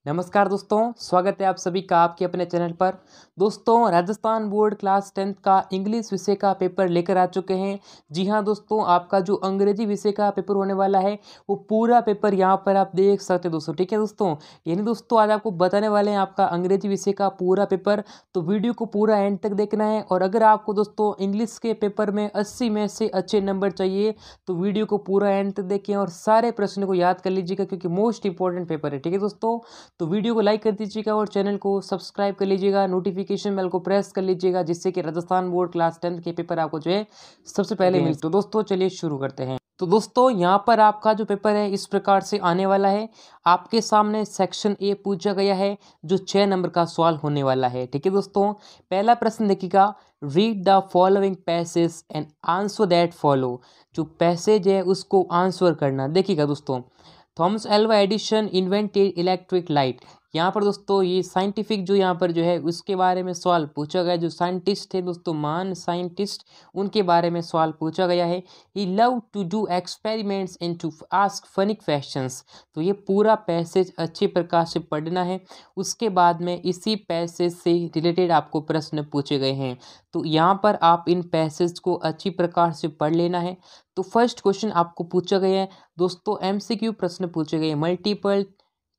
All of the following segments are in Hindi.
नमस्कार दोस्तों, स्वागत है आप सभी का आपके अपने चैनल पर। दोस्तों, राजस्थान बोर्ड क्लास 10th का इंग्लिश विषय का पेपर लेकर आ चुके हैं। जी हाँ दोस्तों, आपका जो अंग्रेजी विषय का पेपर होने वाला है वो पूरा पेपर यहाँ पर आप देख सकते हैं दोस्तों। ठीक है दोस्तों, यानी दोस्तों आज आपको बताने वाले हैं आपका अंग्रेजी विषय का पूरा पेपर। तो वीडियो को पूरा एंड तक देखना है। और अगर आपको दोस्तों इंग्लिश के पेपर में 80 में से अच्छे नंबर चाहिए तो वीडियो को पूरा एंड तक देखें और सारे प्रश्नों को याद कर लीजिएगा, क्योंकि मोस्ट इंपॉर्टेंट पेपर है। ठीक है दोस्तों, तो वीडियो को लाइक कर दीजिएगा और चैनल को सब्सक्राइब कर लीजिएगा, नोटिफिकेशन बेल को प्रेस कर लीजिएगा, जिससे कि राजस्थान बोर्ड क्लास 10th के पेपर आपको जो है सबसे पहले मिले। तो दोस्तों चलिए शुरू करते हैं। तो दोस्तों यहाँ पर आपका जो पेपर है इस प्रकार से आने वाला है। आपके सामने सेक्शन ए पूछा गया है जो 6 नंबर का सवाल होने वाला है। ठीक है दोस्तों, पहला प्रश्न देखिएगा, read the following passage and answer that follow. जो पैसेज है उसको आंसर करना। देखिएगा दोस्तों, Thomas Alva Edison invented electric light. यहाँ पर दोस्तों ये साइंटिफिक जो यहाँ पर जो है उसके बारे में सवाल पूछा गया। जो साइंटिस्ट थे दोस्तों, महान साइंटिस्ट, उनके बारे में सवाल पूछा गया है। He love to do experiments and to ask funny questions. तो ये पूरा पैसेज अच्छे प्रकार से पढ़ना है। उसके बाद में इसी पैसेज से रिलेटेड आपको प्रश्न पूछे गए हैं। तो यहाँ पर आप इन पैसेज को अच्छी प्रकार से पढ़ लेना है। तो फर्स्ट क्वेश्चन आपको पूछा गया है दोस्तों, एमसीक्यू प्रश्न पूछे गए, मल्टीपल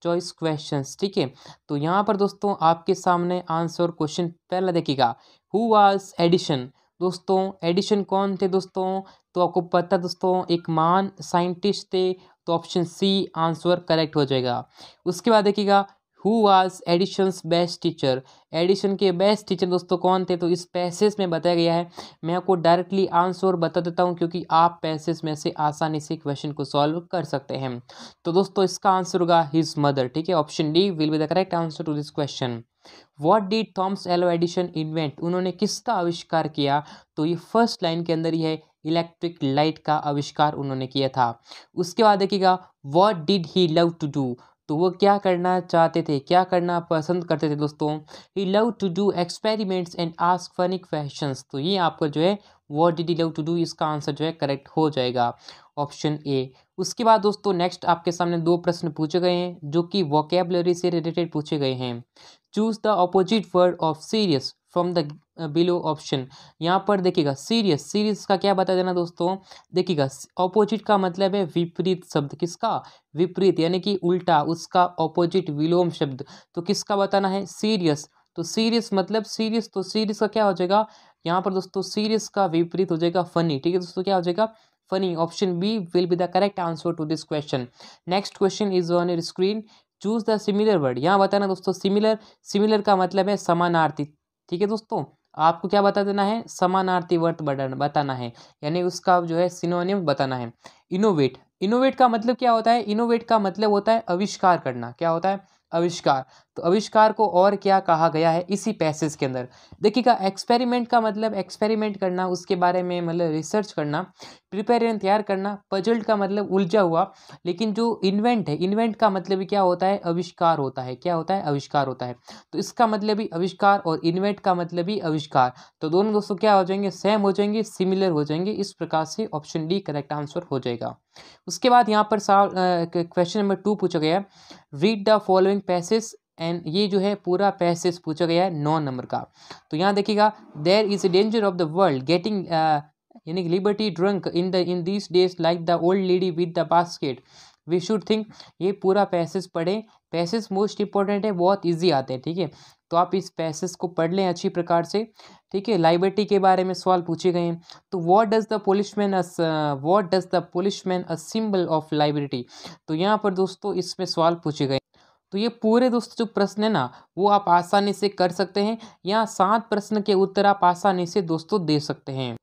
चॉइस क्वेश्चंस। ठीक है, तो यहाँ पर दोस्तों आपके सामने आंसर क्वेश्चन पहला देखिएगा, हु वाज एडिशन। दोस्तों एडिशन कौन थे दोस्तों? तो आपको पता दोस्तों एक महान साइंटिस्ट थे। तो ऑप्शन सी आंसर करेक्ट हो जाएगा। उसके बाद देखिएगा, who was Edison's best teacher. Edison के बेस्ट टीचर दोस्तों कौन थे? तो इस पैसेज में बताया गया है। मैं आपको डायरेक्टली आंसर बता देता हूं, क्योंकि आप पैसेज में से आसानी से क्वेश्चन को सॉल्व कर सकते हैं। तो दोस्तों इसका आंसर होगा हिज मदर। ठीक है, option D will be the correct answer to this question. What did Thomas Alva Edison invent. उन्होंने किसका आविष्कार किया? तो ये फर्स्ट लाइन के अंदर ही है, इलेक्ट्रिक लाइट का आविष्कार उन्होंने किया था। उसके बाद देखिएगा, what did he love to do. तो वो क्या करना चाहते थे, क्या करना पसंद करते थे दोस्तों? He love to do experiments and ask funny questions. तो ये आपका जो है what did he love to do, इसका आंसर जो है करेक्ट हो जाएगा, ऑप्शन ए। उसके बाद दोस्तों नेक्स्ट आपके सामने दो प्रश्न पूछे गए हैं जो कि वोकेबलरी से रिलेटेड पूछे गए हैं। Choose the opposite word of serious from the below option. यहाँ पर देखिएगा, सीरियस, सीरियस का क्या बता देना दोस्तों? देखिएगा, ऑपोजिट का मतलब है विपरीत शब्द। किसका? विपरीत, यानी कि उल्टा, उसका ऑपोजिट विलोम शब्द। तो किसका बताना है? सीरियस। तो सीरियस मतलब सीरियस, तो सीरियस का क्या हो जाएगा यहाँ पर दोस्तों? सीरियस का विपरीत हो जाएगा फनी। ठीक है दोस्तों, क्या हो जाएगा? Funny. Option B will be the correct answer to this question. Next question is on your screen. Choose the similar word. यहाँ बताना दोस्तों सिमिलर, सिमिलर का मतलब है समानार्थी। ठीक है दोस्तों, आपको क्या बता देना है? समानार्थी वर्ड बताना है, यानी उसका जो है सिनोनिम बताना है। इनोवेट, इनोवेट का मतलब क्या होता है? इनोवेट का मतलब होता है आविष्कार करना। क्या होता है? आविष्कार। तो आविष्कार को और क्या कहा गया है इसी पैसेज के अंदर? देखिएगा, एक्सपेरिमेंट का मतलब एक्सपेरिमेंट करना, उसके बारे में मतलब रिसर्च करना। प्रिपेयर यानी तैयार करना। पजल्ड का मतलब उलझा हुआ। लेकिन जो इन्वेंट है, इन्वेंट का मतलब भी क्या होता है? आविष्कार होता है। क्या होता है? आविष्कार होता है। तो इसका मतलब भी आविष्कार और इन्वेंट का मतलब भी आविष्कार। तो दोनों दोस्तों क्या हो जाएंगे? सेम हो जाएंगे, सिमिलर हो जाएंगे। इस प्रकार से ऑप्शन डी करेक्ट आंसर हो जाएगा। उसके बाद यहाँ पर क्वेश्चन नंबर 2 पूछा गया, read the following passage and ये जो है पूरा पैसेज पूछा गया है 9 नंबर का। तो यहाँ देखिएगा, there is a danger of the world getting यानी liberty drunk in these days like the old lady with the basket we should think. ये पूरा पैसेज पढ़ें। पैसेज मोस्ट इंपॉर्टेंट है, बहुत इजी आते हैं। ठीक है, तो आप इस पैसेज को पढ़ लें अच्छी प्रकार से। ठीक है, लाइबर्टी के बारे में सवाल पूछे गए हैं। तो what does the policeman a symbol of liberty. तो यहाँ पर दोस्तों इसमें सवाल पूछे गए। तो ये पूरे दोस्तों जो प्रश्न है ना वो आप आसानी से कर सकते हैं। यहाँ 7 प्रश्न के उत्तर आप आसानी से दोस्तों दे सकते हैं।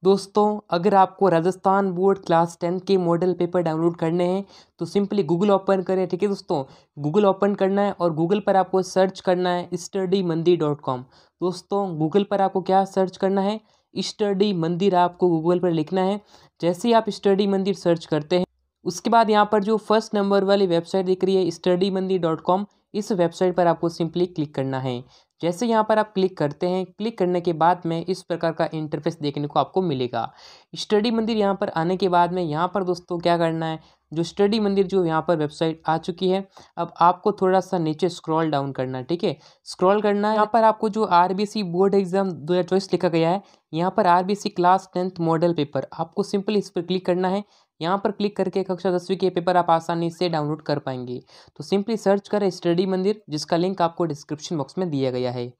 दोस्तों अगर आपको राजस्थान बोर्ड क्लास 10 के मॉडल पेपर डाउनलोड करने हैं तो सिंपली गूगल ओपन करें। ठीक है दोस्तों, गूगल ओपन करना है और गूगल पर आपको सर्च करना है studymandir.com। दोस्तों गूगल पर आपको क्या सर्च करना है? स्टडी मंदिर आपको गूगल पर लिखना है। जैसे ही आप स्टडी मंदिर सर्च करते हैं उसके बाद यहाँ पर जो फर्स्ट नंबर वाली वेबसाइट दिख रही है studymandir.com, इस वेबसाइट पर आपको सिंपली क्लिक करना है। जैसे यहाँ पर आप क्लिक करते हैं, क्लिक करने के बाद में इस प्रकार का इंटरफेस देखने को आपको मिलेगा। स्टडी मंदिर यहाँ पर आने के बाद में यहाँ पर दोस्तों क्या करना है? जो स्टडी मंदिर जो यहाँ पर वेबसाइट आ चुकी है। अब आपको थोड़ा सा नीचे स्क्रॉल डाउन करना है, ठीक है, स्क्रॉल करना है। यहाँ पर आपको जो आरबीसी बोर्ड एग्जाम 2024 लिखा गया है, यहाँ पर RBC class 10th model paper, आपको सिंपली इस पर क्लिक करना है। यहाँ पर क्लिक करके कक्षा 10वीं के पेपर आप आसानी से डाउनलोड कर पाएंगे। तो सिंपली सर्च करें स्टडी मंदिर, जिसका लिंक आपको डिस्क्रिप्शन बॉक्स में दिया गया है।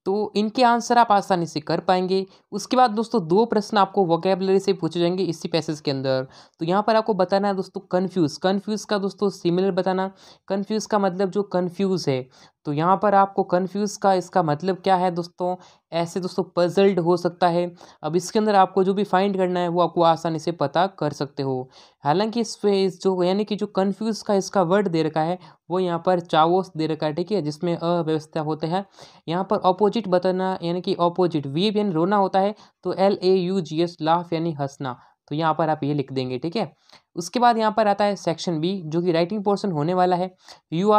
तो इनके आंसर आप आसानी से कर पाएंगे। उसके बाद दोस्तों 2 प्रश्न आपको वोकैबुलरी से पूछे जाएंगे इसी पैसेज के अंदर। तो यहाँ पर आपको बताना है दोस्तों कन्फ्यूज़ का दोस्तों सिमिलर बताना। कन्फ्यूज़ का मतलब जो कन्फ्यूज़ है, तो यहाँ पर आपको कन्फ्यूज़ का इसका मतलब क्या है दोस्तों, ऐसे दोस्तों पजल्ड हो सकता है। अब इसके अंदर आपको जो भी फाइंड करना है वो आपको आसानी से पता कर सकते हो। हालांकि इस पे जो यानी कि जो कन्फ्यूज़ का इसका वर्ड दे रखा है वो यहाँ पर चावोस दे रखा है, ठीक है, जिसमें अव्यवस्था होते हैं। यहाँ पर ऑपोजिट बताना, यानी कि ऑपोजिट वीप यानी रोना होता है, तो LAUGS लाफ यानी हंसना, तो यहाँ पर आप ये लिख देंगे, ठीक है। उसके बाद यहाँ पर आता है सेक्शन बी, जो कि राइटिंग पोर्शन होने वाला है। You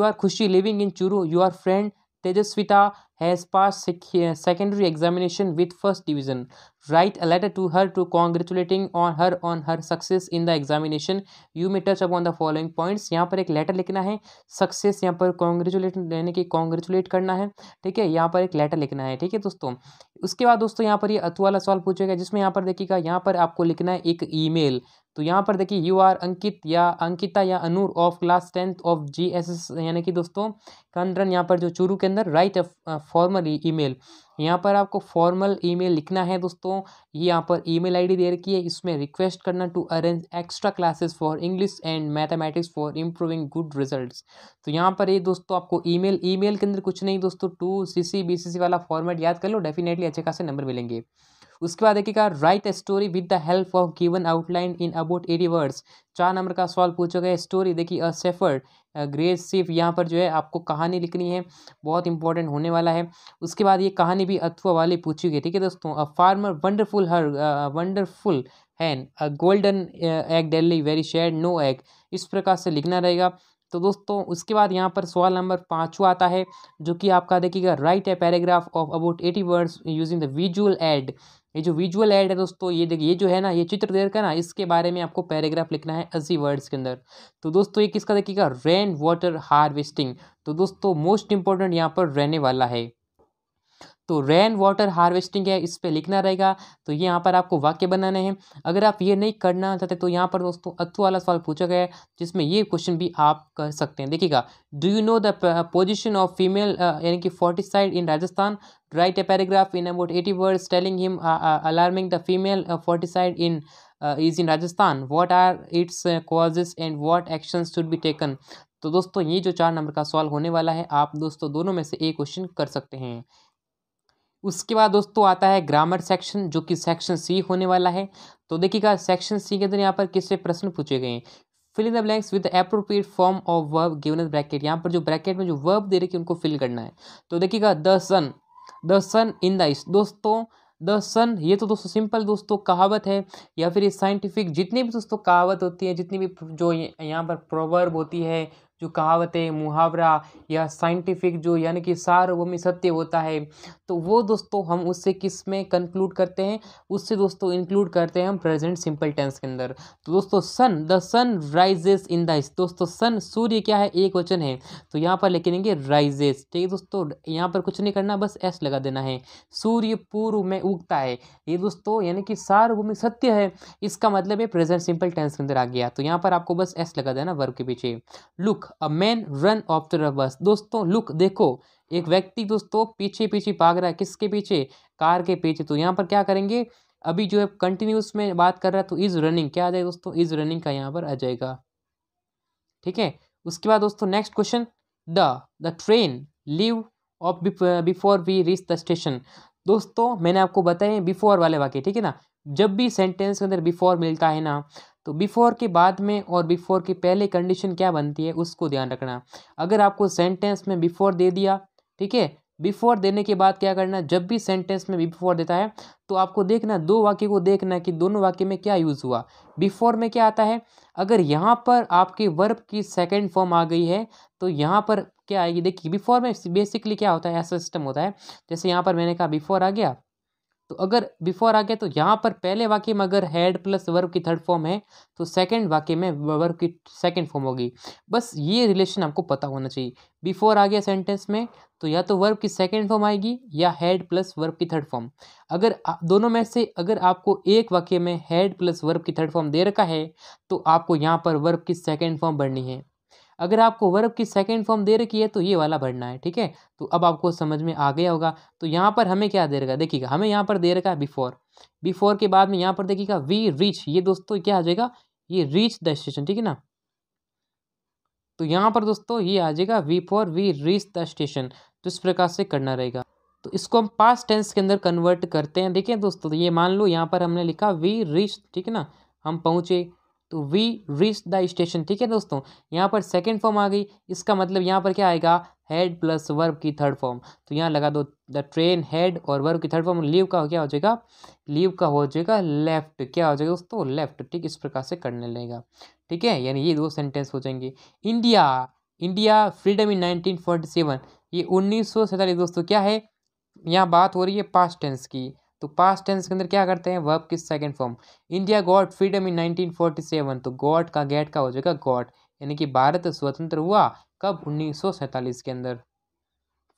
are Khushi living in Churu, your friend Tejaswita has passed secondary examination with first division. Write a letter to her to congratulating on her success in the examination. You may touch upon the following points. यहाँ पर एक लेटर लिखना है, सक्सेस यहाँ पर कॉन्ग्रेचुलेट यानी कि कॉन्ग्रेचुलेट करना है, ठीक है, यहाँ पर एक लेटर लिखना है, ठीक है दोस्तों। उसके बाद दोस्तों यहाँ पर ये अतु वाला सवाल पूछेगा, जिसमें यहाँ पर देखिएगा, यहाँ पर आपको लिखना है एक ईमेल। तो यहाँ पर देखिए यू आर अंकित या अंकिता या Anoor of class 10th of GSS यानी कि दोस्तों कंद्रन, यहाँ पर जो चूरू के अंदर, राइट फॉर्मल ईमेल। यहाँ पर आपको फॉर्मल ईमेल लिखना है दोस्तों। ये यहाँ पर ईमेल आईडी दे रखी है, इसमें रिक्वेस्ट करना to arrange extra classes for English and mathematics for improving good results. तो यहाँ पर ये दोस्तों आपको ईमेल के अंदर कुछ नहीं दोस्तों, 2CC BCC वाला फॉर्मेट याद कर लो, डेफिनेटली अच्छे खासे नंबर मिलेंगे। उसके बाद देखिएगा, right a story with the help of given outline in about 80 words. 4 number का सवाल पूछा गया। स्टोरी देखिए, अ शेफर्ड ग्रेट शिप, यहाँ पर जो है आपको कहानी लिखनी है, बहुत इंपॉर्टेंट होने वाला है। उसके बाद ये कहानी भी अथवा वाली पूछी गई, ठीक है दोस्तों। A farmer wonderful hen, a golden egg daily very shed no egg, इस प्रकार से लिखना रहेगा। तो दोस्तों उसके बाद यहाँ पर सवाल नंबर 5वां आता है, जो कि आपका देखिएगा, right a paragraph of about 80 words using the visual add. ये जो विजुअल ऐड है दोस्तों, ये देखिए, ये जो है ना, ये चित्र देर का ना, इसके बारे में आपको पैराग्राफ लिखना है 80 वर्ड्स के अंदर। तो दोस्तों ये किसका देखिएगा, रेन वाटर हार्वेस्टिंग। तो दोस्तों मोस्ट इंपॉर्टेंट यहाँ पर रहने वाला है, तो रेन वाटर हार्वेस्टिंग है, इस पे लिखना रहेगा। तो ये यहाँ पर आपको वाक्य बनाने हैं। अगर आप ये नहीं करना चाहते तो यहाँ पर दोस्तों अथु वाला सवाल पूछा गया है, जिसमें ये क्वेश्चन भी आप कर सकते हैं। देखिएगा, do you know the position of female यानी कि foeticide in Rajasthan, write a paragraph in about 80 words telling him alarming the female foeticide in is in Rajasthan, what are its causes and what actions should be taken. तो दोस्तों ये जो 4 नंबर का सवाल होने वाला है, आप दोस्तों दोनों में से एक क्वेश्चन कर सकते हैं। उसके बाद दोस्तों आता है ग्रामर सेक्शन, जो कि सेक्शन सी होने वाला है। तो देखिएगा, सेक्शन सी के अंदर यहाँ पर किससे प्रश्न पूछे गए हैं, fill in the blanks with appropriate form of verb given in bracket. यहाँ पर जो ब्रैकेट में जो वर्ब दे रखे उनको फिल करना है। तो देखिएगा, the sun in the east, दोस्तों द सन, ये तो दोस्तों सिंपल दोस्तों कहावत है, या फिर ये साइंटिफिक जितनी भी दोस्तों कहावत होती है, जितनी भी जो यहाँ पर प्रोवर्ब होती है, जो कहावतें, मुहावरा या साइंटिफिक जो यानी कि सार्वभौमिक सत्य होता है, तो वो दोस्तों हम उससे किस में कंक्लूड करते हैं, उससे दोस्तों इंक्लूड करते हैं हम प्रेजेंट सिंपल टेंस के अंदर। तो दोस्तों the sun rises in the east, दोस्तों सन सूर्य क्या है, एक वचन है, तो यहाँ पर लिख देंगे राइजेस, ठीक है दोस्तों। यहाँ पर कुछ नहीं करना, बस एस लगा देना है। सूर्य पूर्व में उगता है, ये दोस्तों यानी कि सार्वभौमिक सत्य है, इसका मतलब है प्रेजेंट सिंपल टेंस के अंदर आ गया, तो यहाँ पर आपको बस एस लगा देना वर्ब के पीछे। Look a man run after a बस, दोस्तों लुक देखो, एक व्यक्ति दोस्तों पीछे पीछे भाग रहा है, किसके पीछे, कार के पीछे। तो यहाँ पर क्या करेंगे, अभी जो है कंटिन्यूस में बात कर रहा है, तो इज रनिंग क्या आ जाएगा दोस्तों, इज रनिंग का यहाँ पर आ जाएगा, ठीक है। उसके बाद दोस्तों next question, the train leave off before we reach the station. दोस्तों मैंने आपको बताया बिफोर वाले वाक्य, ठीक है ना, जब भी सेंटेंस के अंदर बिफोर मिलता है ना, तो बिफोर के बाद में और बिफोर के पहले कंडीशन क्या बनती है उसको ध्यान रखना। अगर आपको सेंटेंस में बिफोर दे दिया, ठीक है, बिफोर देने के बाद क्या करना, जब भी सेंटेंस में बिफोर देता है तो आपको देखना, 2 वाक्य को देखना कि दोनों वाक्य में क्या यूज़ हुआ। बिफोर में क्या आता है, अगर यहाँ पर आपके वर्ब की सेकंड फॉर्म आ गई है तो यहाँ पर क्या आएगी, देखिए बिफोर में बेसिकली क्या होता है, ऐसा सिस्टम होता है, जैसे यहाँ पर मैंने कहा बिफोर आ गया, तो अगर बिफोर आ गया तो यहाँ पर पहले वाक्य में अगर हैड प्लस वर्ब की थर्ड फॉर्म है तो सेकंड वाक्य में वर्ब की सेकंड फॉर्म होगी। बस ये रिलेशन आपको पता होना चाहिए। बिफोर आ गया सेंटेंस में तो या तो वर्ब की सेकंड फॉर्म आएगी या हैड प्लस वर्ब की थर्ड फॉर्म। अगर दोनों में से अगर आपको एक वाक्य में हैड प्लस वर्ब की थर्ड फॉर्म दे रखा है तो आपको यहाँ पर वर्ब की सेकेंड फॉर्म भरनी है। अगर आपको वर्ब की सेकंड फॉर्म दे रखी है तो ये वाला भरना है, ठीक है। तो अब आपको समझ में आ गया होगा। तो यहाँ पर हमें क्या दे रखा, देखिएगा हमें यहाँ पर दे रखा है बिफोर। बिफोर के बाद में यहाँ पर देखिएगा वी रीच, ये दोस्तों क्या आ जाएगा, ये रीच द स्टेशन, ठीक है ना। तो यहाँ पर दोस्तों ये आ जाएगा before we reach the station. तो इस प्रकार से करना रहेगा। तो इसको हम पास्ट टेंस के अंदर कन्वर्ट करते हैं। देखिए दोस्तों, तो ये मान लो यहाँ पर हमने लिखा वी रीच, ठीक है ना, हम पहुँचे, तो वी रीच द स्टेशन, ठीक है दोस्तों। यहाँ पर सेकंड फॉर्म आ गई, इसका मतलब यहाँ पर क्या आएगा, हैड प्लस वर्ब की थर्ड फॉर्म। तो यहाँ लगा दो द ट्रेन हैड और वर्ब की थर्ड फॉर्म लीव का क्या हो जाएगा, लीव का हो जाएगा लेफ्ट, क्या हो जाएगा दोस्तों, लेफ्ट, ठीक। इस प्रकार से करने लगेगा, ठीक है। यानी ये दो सेंटेंस हो जाएंगे। इंडिया, इंडिया फ्रीडम इन 1947, ये 1947 दोस्तों क्या है, यहाँ बात हो रही है पास्ट टेंस की। तो पास्ट टेंस के अंदर क्या करते हैं, वर्ब की second form. India got freedom इन 1947, तो गॉट का गेट का हो जाएगा गॉट, यानी कि भारत स्वतंत्र हुआ कब, 1947 के अंदर।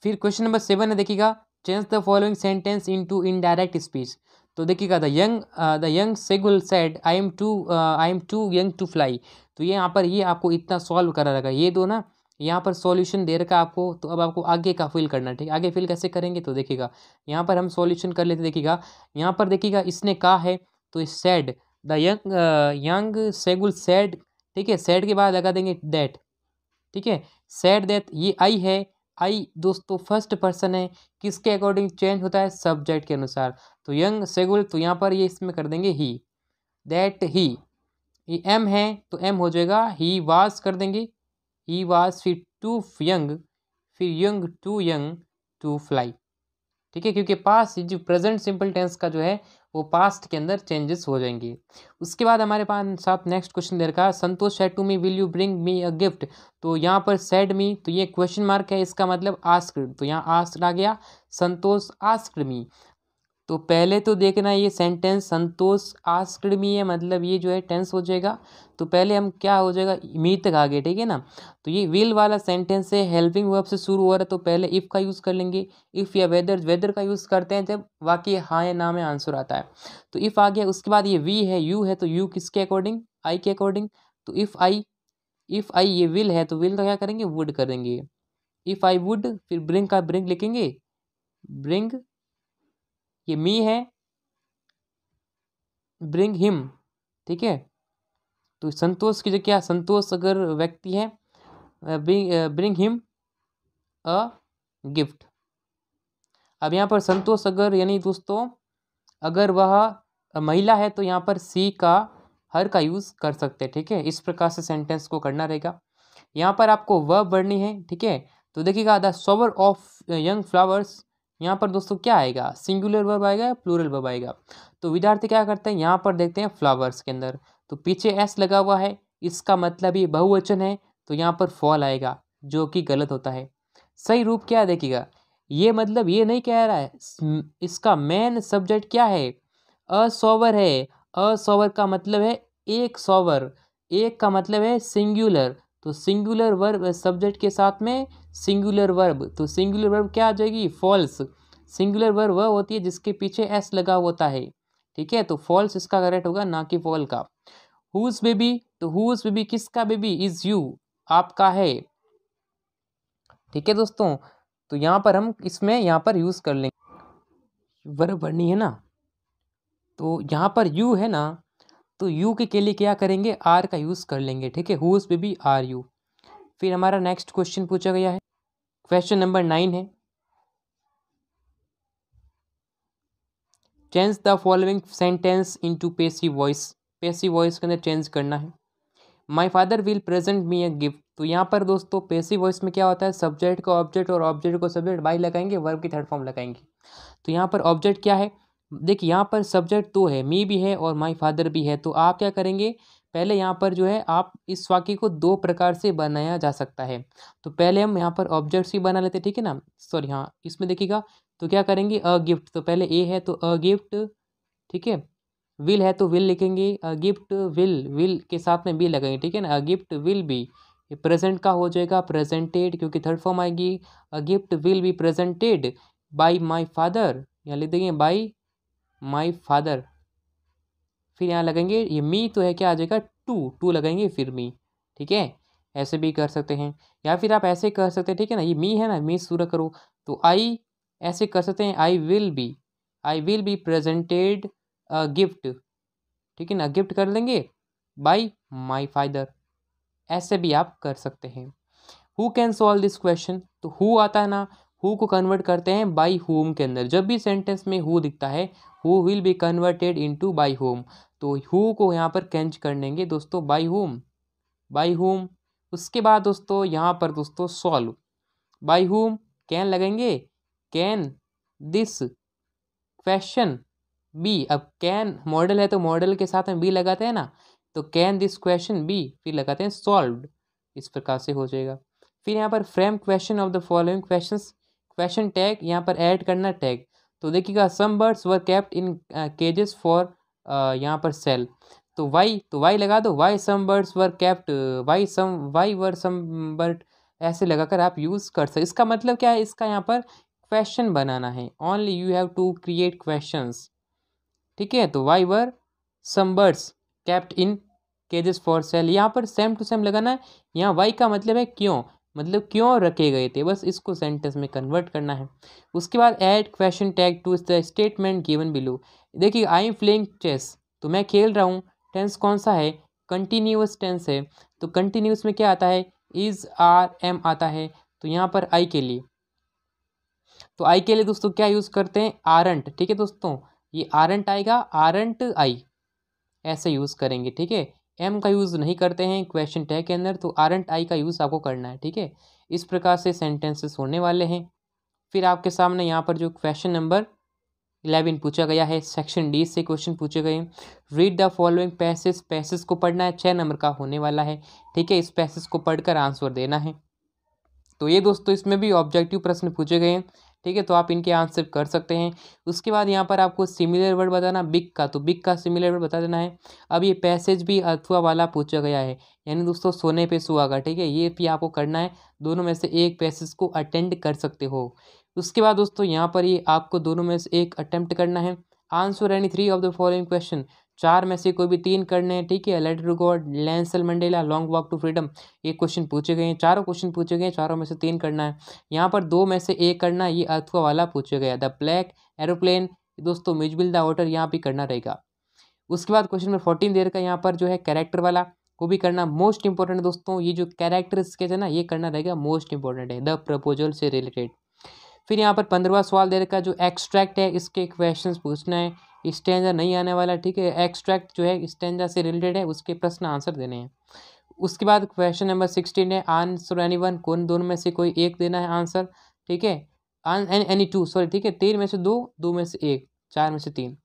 फिर क्वेश्चन नंबर 7 है, देखिएगा change the following sentence into indirect speech. तो देखिएगा the young seagull said I am too young to fly. तो ये यहाँ पर ये आपको इतना सॉल्व करा रहेगा, ये दो ना यहाँ पर सॉल्यूशन दे रखा आपको। तो अब आपको आगे का फिल करना है, ठीक है। आगे फिल कैसे करेंगे, तो देखिएगा यहाँ पर हम सॉल्यूशन कर लेते, देखिएगा यहाँ पर देखिएगा इसने कहा है, तो said the young seagull said, ठीक है। सेड के बाद लगा देंगे दैट, ठीक है। सेड दैट, ये आई है, आई दोस्तों फर्स्ट पर्सन है, किसके अकॉर्डिंग चेंज होता है, सब्जेक्ट के अनुसार। तो यंग सेगुल, तो यहाँ पर ये इसमें कर देंगे ही, दैट ही। ये एम है तो एम हो जाएगा ही वाज कर देंगे, ही वाज, फिर टू यंग, फिर यंग टू फ्लाई, ठीक है। क्योंकि पास्ट जो प्रेजेंट सिंपल टेंस का जो है वो पास्ट के अंदर चेंजेस हो जाएंगे। उसके बाद हमारे पास साथ नेक्स्ट क्वेश्चन दे रखा है, Santosh said to me will you bring me a gift. तो यहाँ पर सेड मी, तो ये क्वेश्चन मार्क है, इसका मतलब आस्क्ड, तो यहाँ आस्क्ड आ गया, संतोष आस्क्ड मी। तो पहले तो देखना ये सेंटेंस संतोष आस्क्ड मी है, मतलब ये जो है टेंस हो जाएगा। तो पहले हम क्या हो जाएगा, मी तक आ गए, ठीक है ना। तो ये विल वाला सेंटेंस है, हेल्पिंग वर्ब से शुरू हो रहा है, तो पहले इफ़ का यूज़ कर लेंगे। इफ़ या वेदर का यूज़ करते हैं जब वाक्य हाँ या ना में आंसर आता है। तो इफ़ आ गया, उसके बाद ये वी है, यू है, तो यू किसके अकॉर्डिंग, आई के अकॉर्डिंग। तो इफ़ आई ये विल है, तो विल का क्या करेंगे, वुड करेंगे। इफ़ आई वुड, फिर ब्रिंग का ब्रिंग लिखेंगे, ब्रिंग, ये मी है, ब्रिंग हिम, ठीक है। तो संतोष की जगह संतोष अगर व्यक्ति है, ब्रिंग हिम अ गिफ्ट। अब यहाँ पर संतोष अगर यानी दोस्तों अगर वह महिला है तो यहाँ पर सी का हर का यूज़ कर सकते हैं, ठीक है। इस प्रकार से सेंटेंस को करना रहेगा। यहाँ पर आपको वर्ब बढ़नी है, ठीक है। तो देखिएगा the shower of young flowers, यहाँ पर दोस्तों क्या आएगा, सिंगुलर वर्ब आएगा या प्लूरल वर्ब आएगा। तो विद्यार्थी क्या करते हैं, यहाँ पर देखते हैं फ्लावर्स के अंदर, तो पीछे एस लगा हुआ है, इसका मतलब ये बहुवचन है, तो यहाँ पर फॉल आएगा, जो कि गलत होता है। सही रूप क्या है, देखिएगा ये मतलब ये नहीं कह रहा है, इसका मेन सब्जेक्ट क्या है, असॉवर है। असॉवर का मतलब है एक सॉवर, एक का मतलब है सिंगुलर, तो सिंगुलर वर्ब सब्जेक्ट के साथ में सिंगुलर वर्ब, तो सिंगुलर वर्ब क्या आ जाएगी, फॉल्स। सिंगुलर वर्ब वह होती है जिसके पीछे एस लगा होता है, ठीक है। तो फॉल्स इसका करेक्ट होगा, ना कि फॉल का। हुज बेबी, तो हुज बेबी किसका बेबी, इज यू, आपका है, ठीक है दोस्तों। तो यहाँ पर हम इसमें यहाँ पर यूज़ कर लेंगे, वर्ब भरनी है ना। तो यहाँ पर यू है ना, तो यू के लिए क्या करेंगे, आर का यूज़ कर लेंगे, ठीक है। Whose baby are you. फिर हमारा नेक्स्ट क्वेश्चन पूछा गया है, क्वेश्चन नंबर 9 है, change the following sentence into passive voice. Passive voice के अंदर चेंज करना है। My father will present me a gift. तो यहाँ पर दोस्तों पैसिव वॉइस में क्या होता है, सब्जेक्ट को ऑब्जेक्ट और ऑब्जेक्ट को सब्जेक्ट बाई लगाएंगे, वर्ब की थर्ड फॉर्म लगाएंगे। तो यहाँ पर ऑब्जेक्ट क्या है, देखिए यहाँ पर सब्जेक्ट तो है, मी भी है और माई फादर भी है। तो आप क्या करेंगे, पहले यहाँ पर जो है आप इस वाक्य को दो प्रकार से बनाया जा सकता है। तो पहले हम यहाँ पर ऑब्जेक्ट्स ही बना लेते हैं, ठीक है ना। सॉरी हाँ, इसमें देखिएगा तो क्या करेंगे अ गिफ्ट, तो पहले ए है तो अ गिफ्ट, ठीक है। विल है तो विल लिखेंगे, अ गिफ्ट विल के साथ में बी लगाएंगे, ठीक है ना। अ गिफ्ट विल बी, ये प्रेजेंट का हो जाएगा प्रेजेंटेड, क्योंकि थर्ड फॉर्म आएगी। A gift will be presented by my father, यहाँ लिख देंगे बाई माई फादर। फिर यहाँ लगेंगे, ये मी तो है, क्या आ जाएगा टू लगाएंगे फिर मी, ठीक है। ऐसे भी कर सकते हैं, या फिर आप ऐसे कर सकते हैं, ठीक है ना। ये मी है ना, मी शुरू करो तो आई, ऐसे कर सकते हैं I will be presented a gift, ठीक है ना, गिफ्ट कर लेंगे बाई माई फादर। ऐसे भी आप कर सकते हैं। Who can solve this question, तो हु आता है ना, हु को कन्वर्ट करते हैं बाई होम के अंदर। जब भी सेंटेंस में हु दिखता है, who will be converted into by home, तो हु को यहाँ पर कैंच कर लेंगे दोस्तों बाई होम। उसके बाद दोस्तों यहाँ पर दोस्तों सॉल्व बाई होम, कैन लगेंगे, कैन दिस क्वेश्चन बी। अब कैन मॉडल है तो मॉडल के साथ में बी लगाते हैं ना, तो कैन दिस क्वेश्चन बी, फिर लगाते हैं सॉल्व्ड, इस प्रकार से हो जाएगा। फिर यहाँ पर frame question of the following questions, question tag यहाँ पर ऐड करना टैग। तो देखिएगा some birds were kept in cages for, यहाँ पर सेल, तो वाई लगा दो, why some birds were kept, why were some bird, ऐसे लगाकर आप यूज़ कर सकते। इसका मतलब क्या है, इसका यहाँ पर क्वेश्चन बनाना है, only you have to create questions, ठीक है। तो why were some birds kept in cages for sale, यहाँ पर सेम टू सेम लगाना है। यहाँ वाई का मतलब है क्यों, मतलब क्यों रखे गए थे, बस इसको सेंटेंस में कन्वर्ट करना है। उसके बाद add question tag to the statement given below. देखिए आई एम प्लेइंग चेस, तो मैं खेल रहा हूँ, टेंस कौन सा है, कंटिन्यूअस टेंस है। तो कंटिन्यूअस में क्या आता है, इज आर एम आता है। तो यहाँ पर आई के लिए, तो आई के लिए दोस्तों क्या यूज़ करते हैं, आरंट, ठीक है दोस्तों। ये आरंट आएगा, आरंट आई, ऐसे यूज़ करेंगे, ठीक है। एम का यूज़ नहीं करते हैं क्वेश्चन टैग के अंदर, तो आरंट आई का यूज़ आपको करना है, ठीक है। इस प्रकार से सेंटेंसेस होने वाले हैं। फिर आपके सामने यहाँ पर जो क्वेश्चन नंबर 11 पूछा गया है, सेक्शन डी से क्वेश्चन पूछे गए हैं। रीड द फॉलोइंग पैसेज को पढ़ना है, 6 नंबर का होने वाला है, ठीक है। इस पैसेज को पढ़कर आंसर देना है। तो ये दोस्तों इसमें भी ऑब्जेक्टिव प्रश्न पूछे गए हैं, ठीक है, तो आप इनके आंसर कर सकते हैं। उसके बाद यहाँ पर आपको सिमिलर वर्ड बताना बिग का, तो बिग का सिमिलर वर्ड बता देना है। अब ये पैसेज भी अथवा वाला पूछा गया है, यानी दोस्तों सोने पे सुहागा, ठीक है, ये भी आपको करना है। दोनों में से एक पैसेज को अटेंड कर सकते हो। उसके बाद दोस्तों यहाँ पर ये आपको दोनों में से एक अटेम्प्ट करना है। Answer any 3 of the following question, 4 में से कोई भी 3 करने हैं, ठीक है। Let go god, Nelson Mandela, long walk to freedom, ये क्वेश्चन पूछे गए हैं, चारों क्वेश्चन पूछे गए हैं, चारों में से 3 करना है। यहाँ पर 2 में से 1 करना है, ये अथवा वाला पूछा गया। द ब्लैक एरोप्लेन, दोस्तों मिजबिल द वाटर, यहाँ भी करना रहेगा। उसके बाद क्वेश्चन नंबर 14 दे रखा है यहाँ पर जो है कैरेक्टर वाला, को भी करना मोस्ट इंपॉर्टेंट दोस्तों। ये जो कैरेक्टर स्केच है ना, ये करना रहेगा, मोस्ट इंपॉर्टेंट है, द प्रपोजल से रिलेटेड। फिर यहाँ पर 15वां सवाल दे रखा है जो एक्सट्रैक्ट है, इसके क्वेश्चंस पूछना है। स्टेंजा नहीं आने वाला, ठीक है। एक्सट्रैक्ट जो है स्टेंजा से रिलेटेड है, उसके प्रश्न आंसर देने हैं। उसके बाद क्वेश्चन नंबर 16 है आंसर एनी वन, कौन दोनों में से कोई एक देना है आंसर, ठीक है। एनी टू, सॉरी, ठीक है। 3 में से 2, 2 में से 1, 4 में से 3।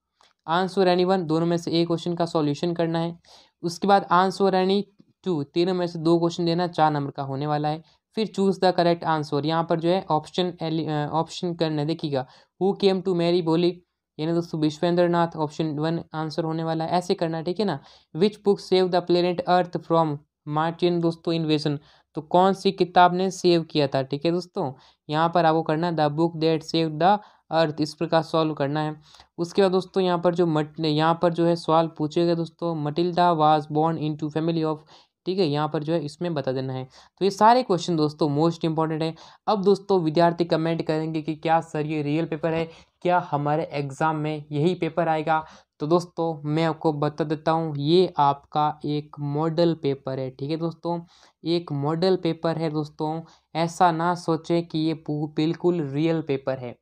आंसर एनी वन, दोनों में से एक क्वेश्चन का सॉल्यूशन करना है। उसके बाद आंसर एनी टू, तीनों में से 2 क्वेश्चन देना, 4 नंबर का होने वाला है। फिर चूज द करेक्ट आंसर, यहाँ पर जो है ऑप्शन करना देखिएगा। हु केम टू मैरी बोली, यानी दोस्तों विश्वेंद्र नाथ, ऑप्शन 1 आंसर होने वाला है, ऐसे करना, ठीक है ना। Which book save the planet earth from Martin, दोस्तों इन्वेजन, तो कौन सी किताब ने सेव किया था, ठीक है दोस्तों। यहाँ पर आपको करना है the book that save the earth, इस प्रकार सॉल्व करना है। उसके बाद दोस्तों यहाँ पर यहाँ पर जो है सवाल पूछे गए दोस्तों, Matilda was born into family of, ठीक है, यहाँ पर जो है इसमें बता देना है। तो ये सारे क्वेश्चन दोस्तों मोस्ट इंपॉर्टेंट है। अब दोस्तों विद्यार्थी कमेंट करेंगे कि क्या सर ये रियल पेपर है, क्या हमारे एग्ज़ाम में यही पेपर आएगा। तो दोस्तों मैं आपको बता देता हूँ, ये आपका एक मॉडल पेपर है, ठीक है दोस्तों, एक मॉडल पेपर है दोस्तों। ऐसा ना सोचें कि ये बिल्कुल रियल पेपर है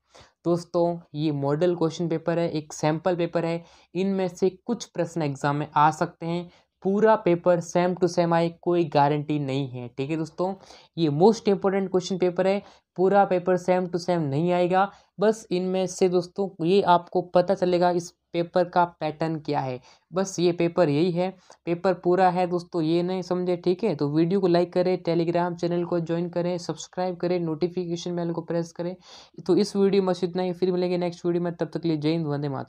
दोस्तों, ये मॉडल क्वेश्चन पेपर है, एक सैम्पल पेपर है। इनमें से कुछ प्रश्न एग्जाम में आ सकते हैं, पूरा पेपर सेम टू सेम आए कोई गारंटी नहीं है। ठीक है दोस्तों, ये मोस्ट इंपॉर्टेंट क्वेश्चन पेपर है। पूरा पेपर सेम टू सेम नहीं आएगा, बस इनमें से दोस्तों ये आपको पता चलेगा इस पेपर का पैटर्न क्या है। बस ये पेपर यही है, पेपर पूरा है दोस्तों, ये नहीं समझे। ठीक है, तो वीडियो को लाइक करें, टेलीग्राम चैनल को ज्वाइन करें, सब्सक्राइब करें, नोटिफिकेशन बेल को प्रेस करें। तो इस वीडियो में बस इतना ही, फिर मिलेंगे नेक्स्ट वीडियो में, तब तक के लिए जय हिंद, वंदे मातरम।